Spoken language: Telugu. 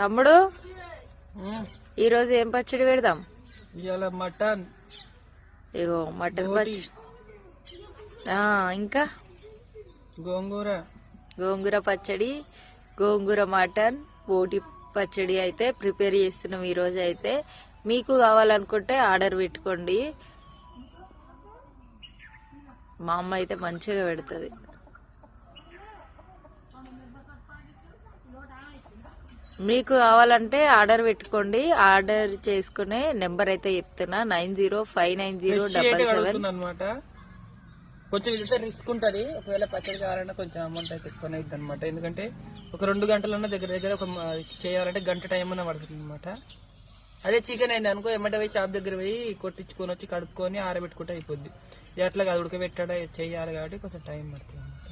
తమ్ముడు ఈరోజు ఏం పచ్చడి పెడదాం? ఇవాళ మటన్. ఇగో మటన్ పచ్చడి, ఇంకా గోంగూర పచ్చడి, గోంగూర మటన్, బోటి పచ్చడి అయితే ప్రిపేర్ చేస్తున్నాం ఈ రోజు. అయితే మీకు కావాలనుకుంటే ఆర్డర్ పెట్టుకోండి. మా అమ్మ అయితే మంచిగా పెడుతుంది. మీకు కావాలంటే ఆర్డర్ పెట్టుకోండి. ఆర్డర్ చేసుకునే నెంబర్ అయితే చెప్తున్నా 90599077 అనమాట. కొంచెం ఇదైతే రిస్క్ ఉంటుంది. ఒకవేళ పచ్చడి కావాలంటే కొంచెం అమౌంట్ అయితే ఎక్కువ అవుతుంది అనమాట. ఎందుకంటే ఒక 2 గంటలన్నా దగ్గర ఒక చేయాలంటే గంట టైం అన్న పడుతుంది అనమాట. అదే చికెన్ అయింది అనుకో, ఎమ్మట పోయి షాప్ దగ్గర పోయి కొట్టించుకొని వచ్చి కడుక్కొని ఆరబెట్టుకుంటే అయిపోద్ది. అట్లా కాదు, ఉడకబెట్టడం చేయాలి కాబట్టి కొంచెం టైం పడుతుంది అనమాట.